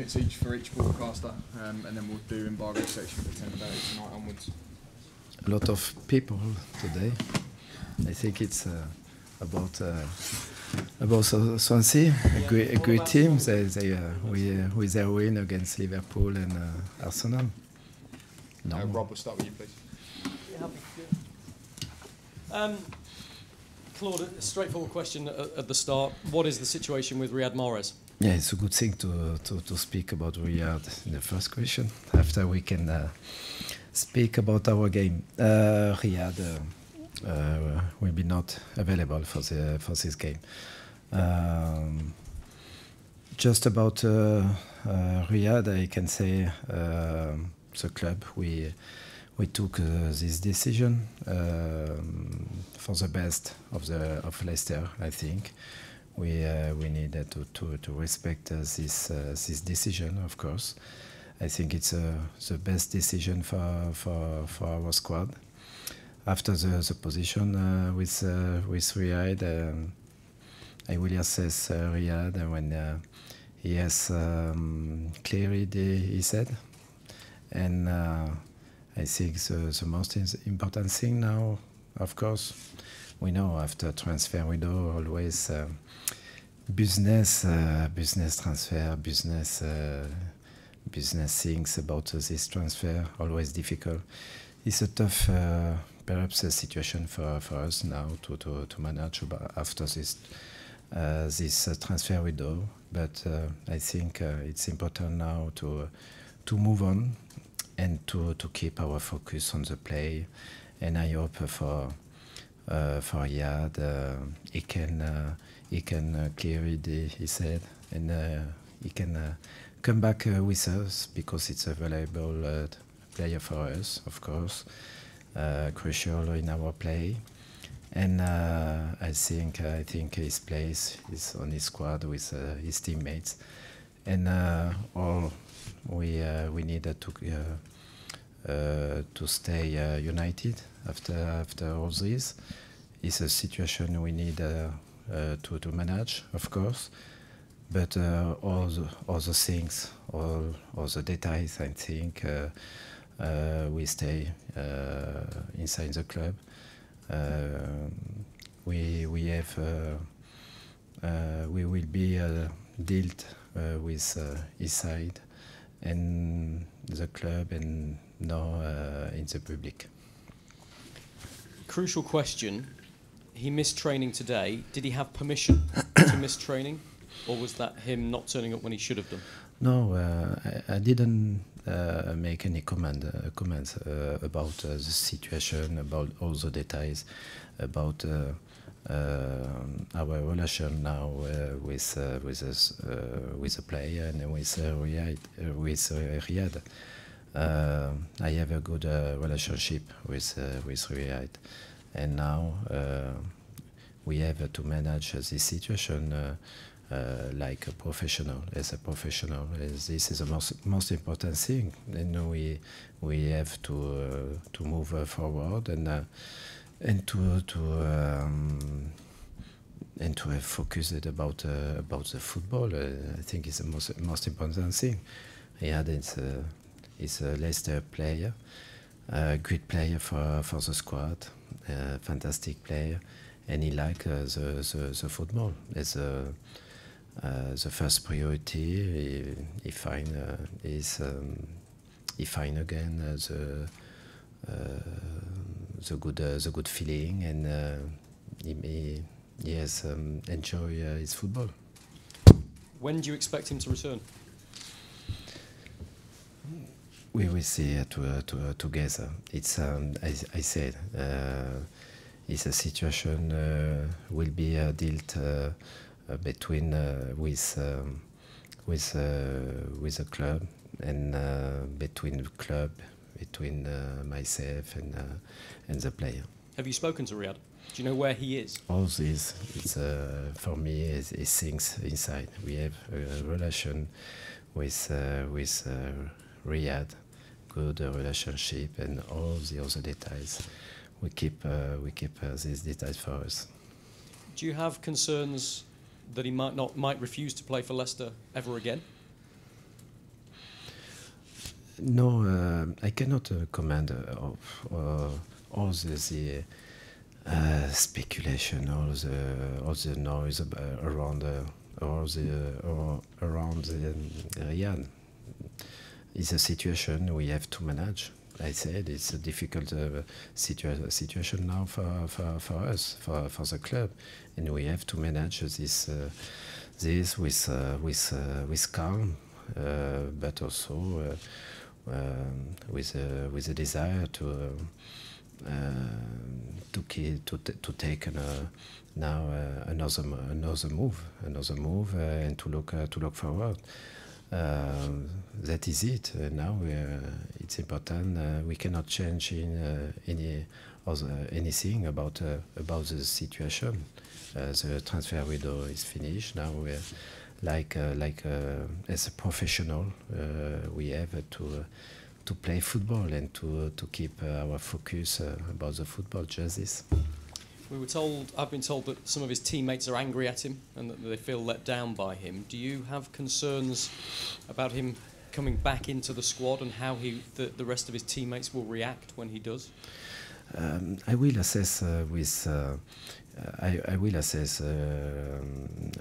It's each for each broadcaster, and then we'll do embargo section for 10:30 tonight onwards. A lot of people today. I think it's about Swansea, a great team. With their win against Liverpool and Arsenal. No. Rob, we'll start with you, please. Yeah, happy to. Claude, a straightforward question at the start. What is the situation with Riyad Mahrez? Yeah, it's a good thing to speak about Riyad in the first question. After we can speak about our game. Riyad will be not available for this game. Just about Riyad, I can say the club we took this decision for the best of Leicester. I think we needed to respect this decision. Of course, I think it's the best decision for our squad. After the position with Riyad, I will assess Riyad when he has cleared his head, and I think the most important thing now, of course, we know after transfer window always business transfer, business things about this transfer always difficult. It's a tough perhaps a situation for us now to manage after this transfer window, but I think it's important now to move on and to keep our focus on the play, and I hope for Riyad he can clear his head, and he can come back with us, because it's a valuable player for us, of course, crucial in our play, and I think his place is on his squad with his teammates, and all we needed to stay united after all this. It's a situation we need to manage, of course, but all the things, all the details, I think we stay inside the club. We will be dealt with his side and the club, and now in the public. Crucial question. He missed training today. Did he have permission to miss training, or was that him not turning up when he should have done? No, I didn't make any comments about the situation, about all the details, about our relation now with the player and with Riyad. I have a good relationship with Riyad, and now we have to manage this situation like a professional, as a professional. This is the most important thing, and we have to move forward and to have focused about the football. I think it's the most important thing. Riyad is a Leicester player, a great player for the squad, a fantastic player, and he likes the football as the first priority. He find again the good feeling, and he has enjoy his football. When do you expect him to return? We will see together. It's I said it's a situation will be dealt between with the club, and between the club, between myself and the player. Have you spoken to Riyad? Do you know where he is? All this, it's for me, is things inside. We have a relation with Riyad, good relationship, and all the other details. We keep these details for us. Do you have concerns that he might refuse to play for Leicester ever again? No, I cannot comment of all the speculation, all the noise around around Riyad. It's a situation we have to manage. I said it's a difficult situation now for us, for the club, and we have to manage this with calm, but also with a desire to take now another move, and to look forward. That is it. Now it's important. We cannot change in anything about the situation. The transfer window is finished. Now we're as a professional, we have to play football and to keep our focus about the football. Just this. I've been told that some of his teammates are angry at him and that they feel let down by him. Do you have concerns about him coming back into the squad and how the rest of his teammates will react when he does? I will assess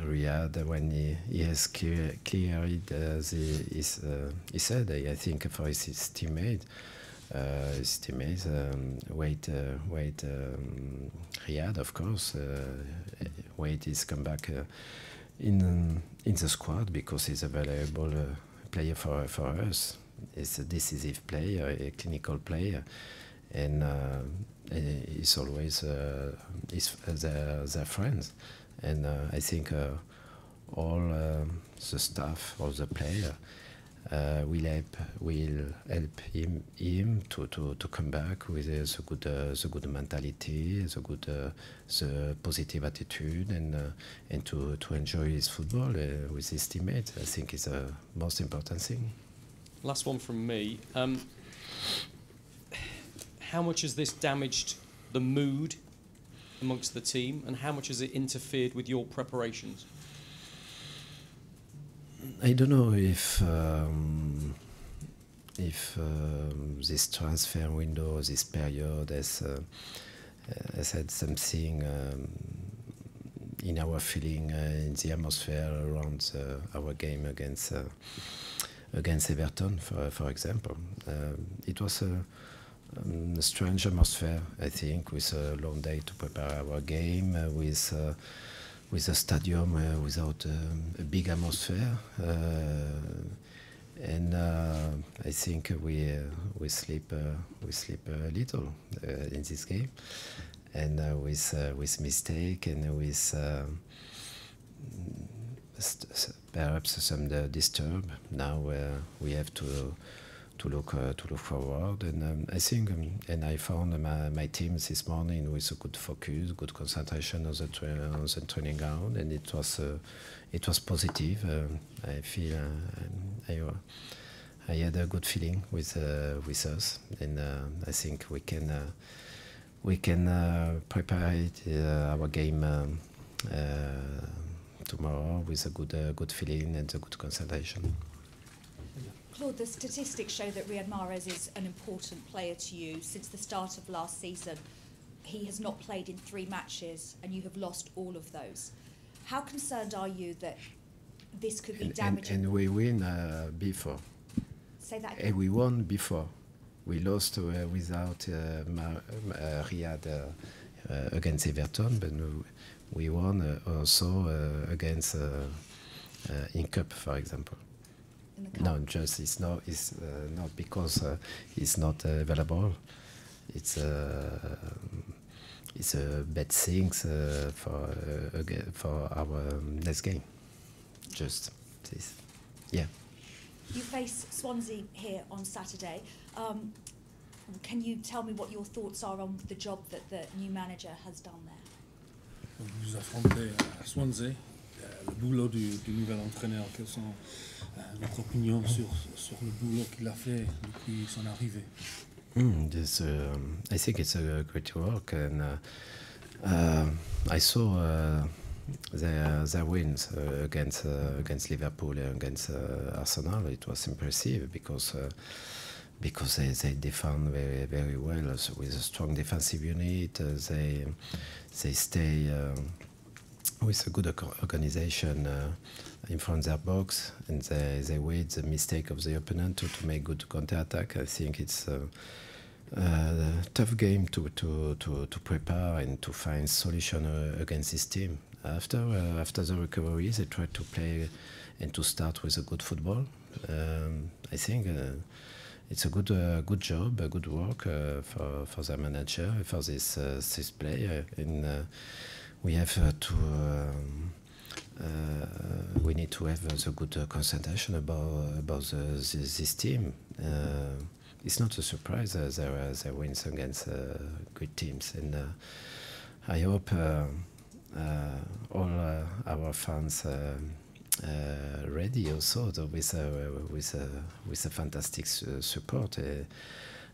Riyad when he has cleared his head. I think for his teammate. Wait, Riyad, of course. Wait is come back in the squad because he's a valuable player for us. He's a decisive player, a clinical player, and he's always their friends. And I think all the staff, all the players. Will help him to come back with the good mentality, the positive attitude, and to enjoy his football with his teammates. I think it's the most important thing. Last one from me. How much has this damaged the mood amongst the team, and how much has it interfered with your preparations? I don't know if this transfer window, this period, has had something in our feeling, in the atmosphere around our game against Everton, for example. It was a strange atmosphere, I think, with a long day to prepare our game, with a stadium without a big atmosphere, and I think we sleep a little in this game, and with mistake and with perhaps some disturb. Now we have to look forward, and I think, and I found my team this morning with a good focus, good concentration on the training ground, and it was positive. I feel I had a good feeling with us, and I think we can prepare our game tomorrow with a good feeling and a good concentration. Claude, the statistics show that Riyad Mahrez is an important player to you. Since the start of last season, he has not played in 3 matches, and you have lost all of those. How concerned are you that this could be damaging? And we win before. Say that again. And we won before. We lost without Riyad against Everton, but we won also against in Cup, for example. No, just it's not because he's not available. It's a bad thing for our next game. Just this, yeah. You face Swansea here on Saturday. Can you tell me what your thoughts are on the job that the new manager has done there? Vous affrontez Swansea, le boulot du nouvel entraîneur. Quelles sont votre opinion sur le boulot qu'il a fait depuis son arrivée? I think it's a great work, and I saw their wins against Liverpool and against Arsenal. It was impressive because because they defend very, very well. So with a strong defensive unit, they stay with a good organization in front of their box, and they wait the mistake of the opponent to make good counter-attack. I think it's a tough game to prepare and to find solution against this team. After the recovery, they try to play and to start with a good football. I think it's a good job, a good work for the manager, for this player, and we have we need to have the good concentration about this team. It's not a surprise they wins against good teams, and I hope all our fans ready also with a fantastic support.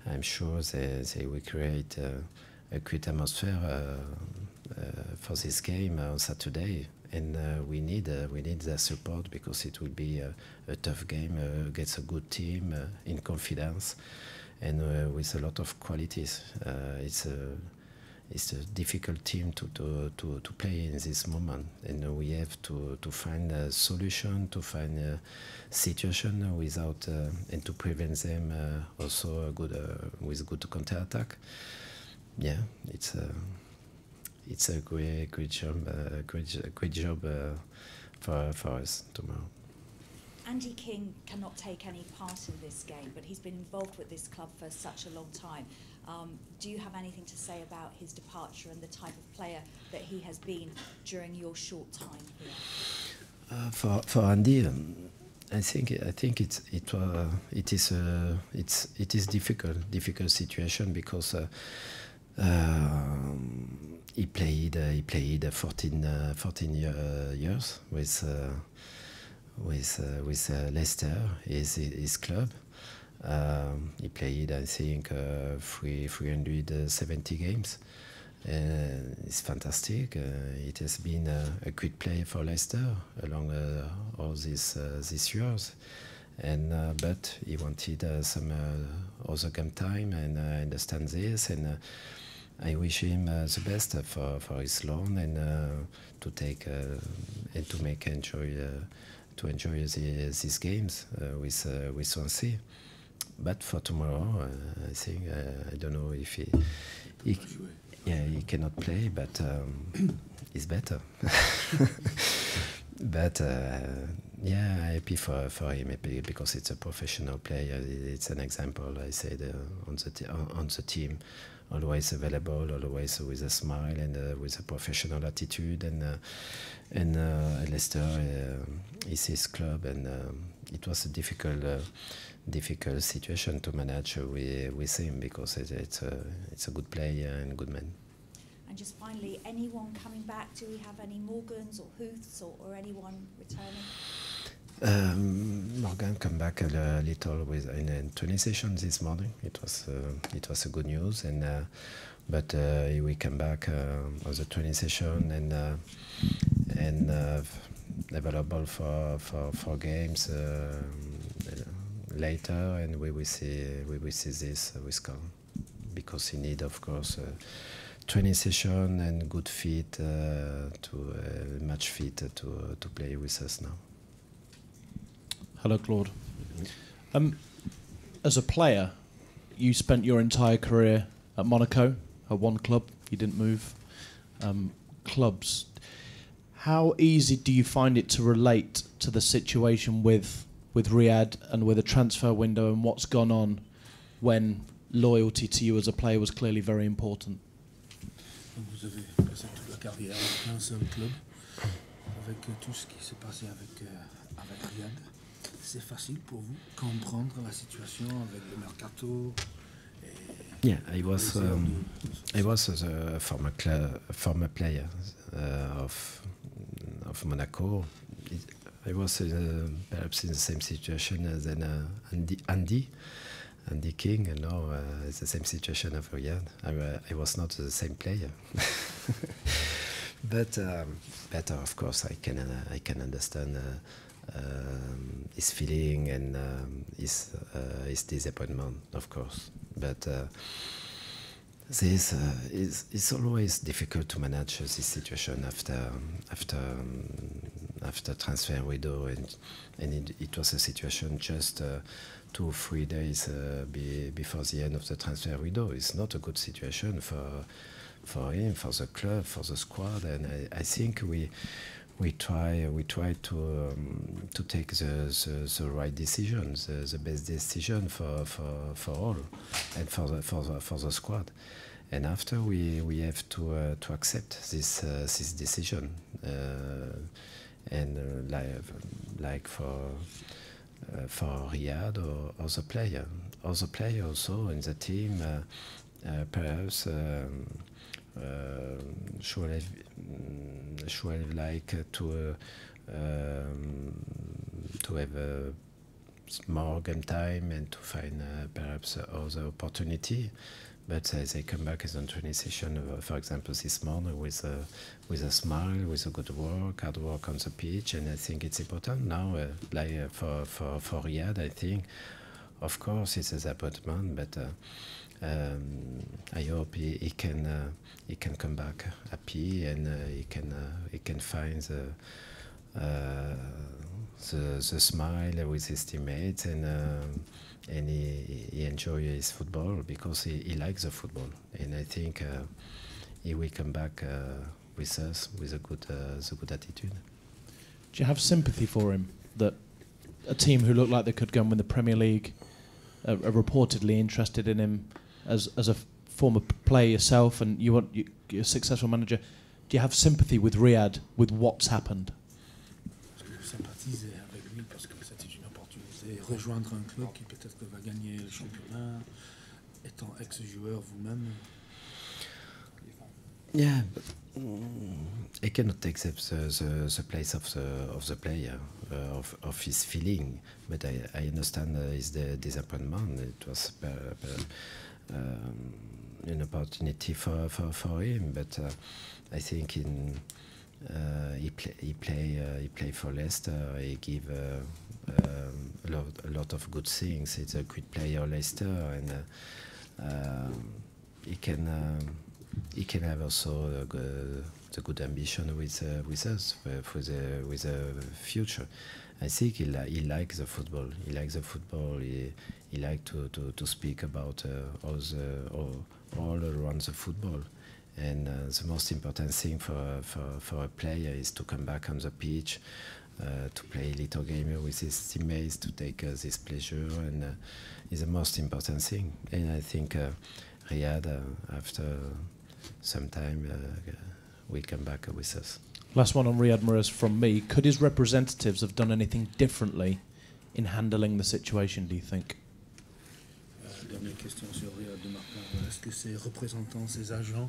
I'm sure they will create a great atmosphere for this game on Saturday, and we need their support, because it will be a tough game against a good team in confidence and with a lot of qualities. It's a difficult team to play in this moment, and we have to find a solution, to find a situation without and to prevent them also with good counter-attack. Yeah, it's a great job for us tomorrow. Andy King cannot take any part in this game, but he's been involved with this club for such a long time. Do you have anything to say about his departure and the type of player that he has been during your short time here? For Andy, I think it is difficult situation, because he played 14 years with Leicester, his club. He played, I think, 370 games. It's fantastic. It has been a great play for Leicester along all these years. And but he wanted some other game time, and I understand this. And I wish him the best for his loan, and to take and to make enjoy these games with Swansea. But for tomorrow, I think I don't know if he cannot play, but he's better. But yeah, happy for him, because it's a professional player. It's an example, I said, on the team, always available, always with a smile and with a professional attitude. And Leicester is his club, and it was a difficult situation to manage with him, because it's a good player and good man. And just finally, anyone coming back? Do we have any Morgans or Huths or anyone returning? Morgan come back a little in a training session this morning. It was a good news, and but he will come back on the training session and available for games later, and we will see this with Carl, because he need, of course, training session and good fit match fit to play with us now. Hello, Claude. As a player, you spent your entire career at Monaco, at one club. You didn't move clubs. How easy do you find it to relate to the situation with Riyad and with a transfer window and what's gone on, when loyalty to you as a player was clearly very important? Vous avez passé toute la carrière avec un seul club, avec tout ce qui s'est passé avec Riyad. C'est facile pour vous comprendre la situation avec le mercato? Yeah, I was a former player of Monaco. I was perhaps in the same situation as Andy King, and now it's the same situation of Riyad. I was not the same player, but better, of course. I can understand his feeling and his disappointment, of course. But it's always difficult to manage this situation after transfer window, and it was a situation just 2 or 3 days before the end of the transfer window. It's not a good situation for him, for the club, for the squad, and I think we try to take the right decision, the best decision for all and for the squad. And after we have to accept this decision, and like for Riyad or other player also in the team, perhaps should have like to have more game time and to find perhaps other opportunity. But they come back as a training session, for example, this morning with a smile, with a good work, hard work on the pitch, and I think it's important now. Like for Riyad, I think, of course, it's a disappointment, but I hope he can come back happy, and he can find the smile with his teammates, and he enjoys his football because he likes the football, and I think he will come back with us with a good attitude. Do you have sympathy for him, that a team who look like they could go and win the Premier League are reportedly interested in him as a former player yourself, and you're a successful manager? Do you have sympathy with Riyad with what's happened? Sympathiser avec lui parce que c'est une opportunité. Rejoindre un club qui peut-être va gagner le championnat, étant ex-joueur vous-même. Yeah, but I cannot accept the place of the player, of his feeling. But I understand his disappointment. It was an opportunity for him. But I think he play for Leicester. He give a lot of good things. It's a good player, Leicester, and he can have also the good ambition with us with the future. I think he likes the football. He likes the football. He likes to speak about all around the football. And the most important thing for a player is to come back on the pitch, to play a little game with his teammates, to take this pleasure, and is the most important thing. And I think Riyad, after some time, will come back with us. Last one on Riyad Mahrez from me. Could his representatives have done anything differently in handling the situation, do you think? Dernière question sur Riyad Mahrez. Est-ce que ses représentants, ses agents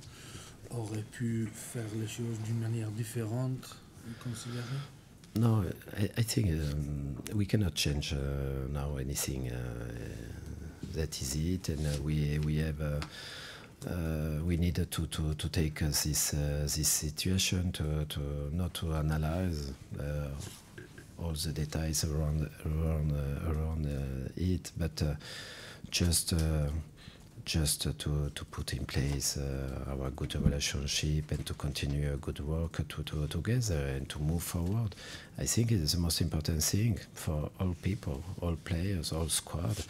auraient pu faire les choses d'une manière différente, vous considérez? No, I think we cannot change now anything. That is it, and we have. We needed to take this situation to not to analyze all the details around it, but just to put in place our good relationship and to continue a good work together and to move forward. I think it is the most important thing for all people, all players, all squad.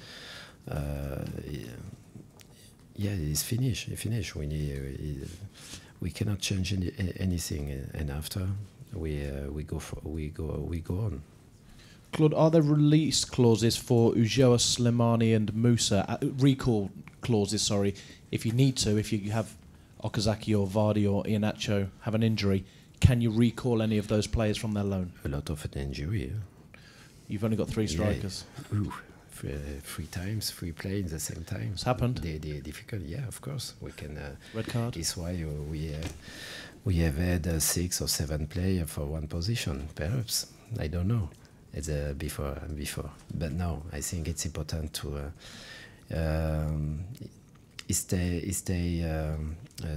Yeah, it's finished. It's finished. We cannot change anything, and after we go on. Claude, are there release clauses for Ujoa, Slimani and Musa? Recall clauses, sorry, if you need to, if you have Okazaki or Vardy or Iheanacho have an injury, can you recall any of those players from their loan? A lot of an injury. Yeah. You've only got 3 strikers. Yeah. Ooh. 3 times, 3 play in the same time. It's happened. They're difficult, yeah, of course. We can. Red card. It's why we have had 6 or 7 players for one position. Perhaps I don't know. It's before, but no. I think it's important to stay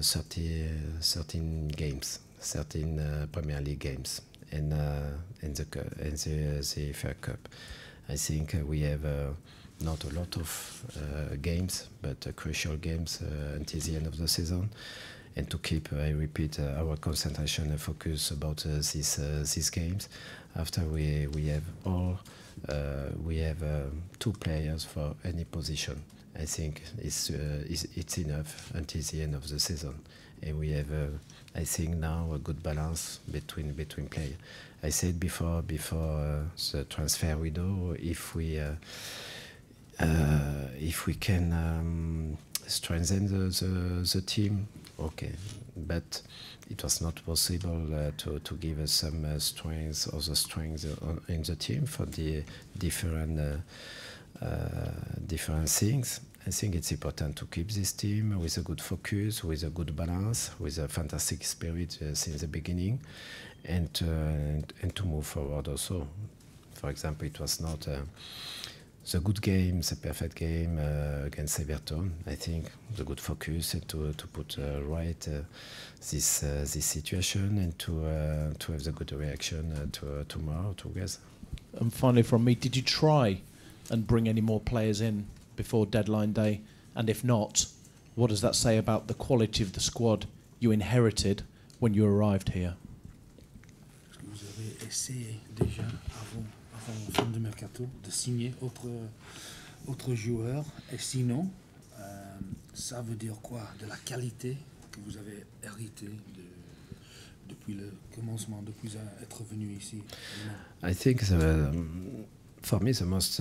13 games, 13 Premier League games, the FA Cup. I think we have not a lot of games, but crucial games until the end of the season, and to keep, I repeat, our concentration and focus about these games. After we have 2 players for any position. I think it's enough until the end of the season, and we have, I think now, a good balance between players. I said before the transfer window, if we can strengthen the team, okay, but it was not possible to give us some strength, other strengths in the team for the different things. I think it's important to keep this team with a good focus, with a good balance, with a fantastic spirit since the beginning, and to move forward also. For example, it was not the good game, the perfect game against Everton. I think the good focus and to put right this situation, and to have the good reaction tomorrow together. And finally from me, did you try and bring any more players in before deadline day? And if not, what does that say about the quality of the squad you inherited when you arrived here? Vous avez essayé déjà avant fin de mercato de signer autres joueurs, et sinon ça veut dire quoi de la qualité que vous avez hérité depuis le commencement, depuis être venu ici? I think for me, the most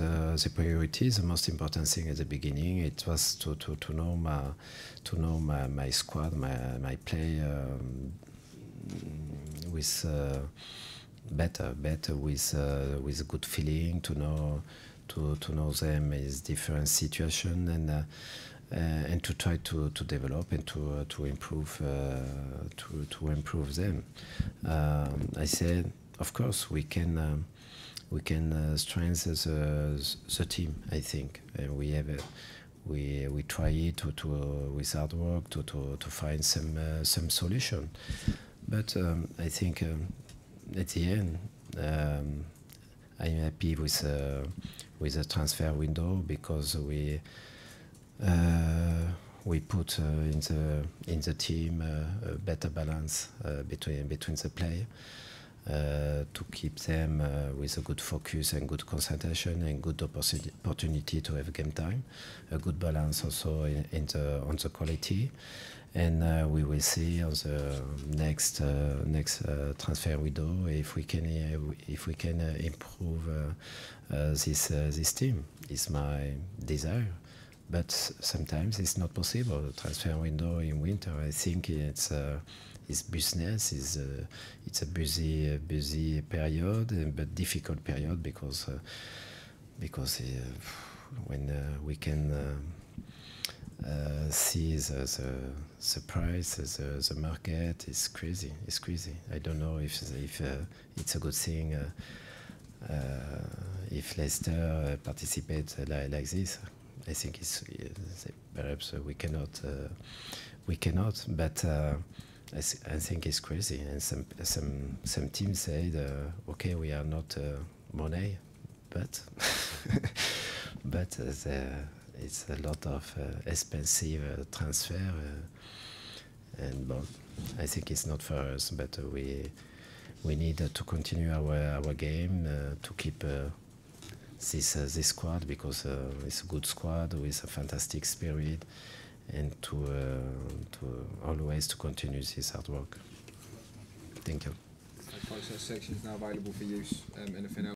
priority, the most important thing at the beginning, it was to know my squad, my play with better with a good feeling, to know them in different situation, and to try to develop and to improve them. I said, of course, we can strengthen the team. I think we try it with hard work to find some solution. But I think at the end, I'm happy with the transfer window, because we put in the team a better balance between the players. To keep them with a good focus and good concentration and good opportunity to have game time, a good balance also on the quality, and we will see on the next transfer window if we can improve this team. It's my desire, but sometimes it's not possible. The transfer window in winter, I think it's business. It's a busy period, but difficult period, because when we can see the price, the market is crazy. It's crazy. I don't know if it's a good thing if Leicester participates like this. I think it's perhaps we cannot, but. I think it's crazy, and some teams say, okay, we are not money, but it's a lot of expensive transfer, and I think it's not for us. But we need to continue our game, to keep this squad, because it's a good squad with a fantastic spirit, and to always to continue this hard work. Thank you. Process section is now available for use. Anything else?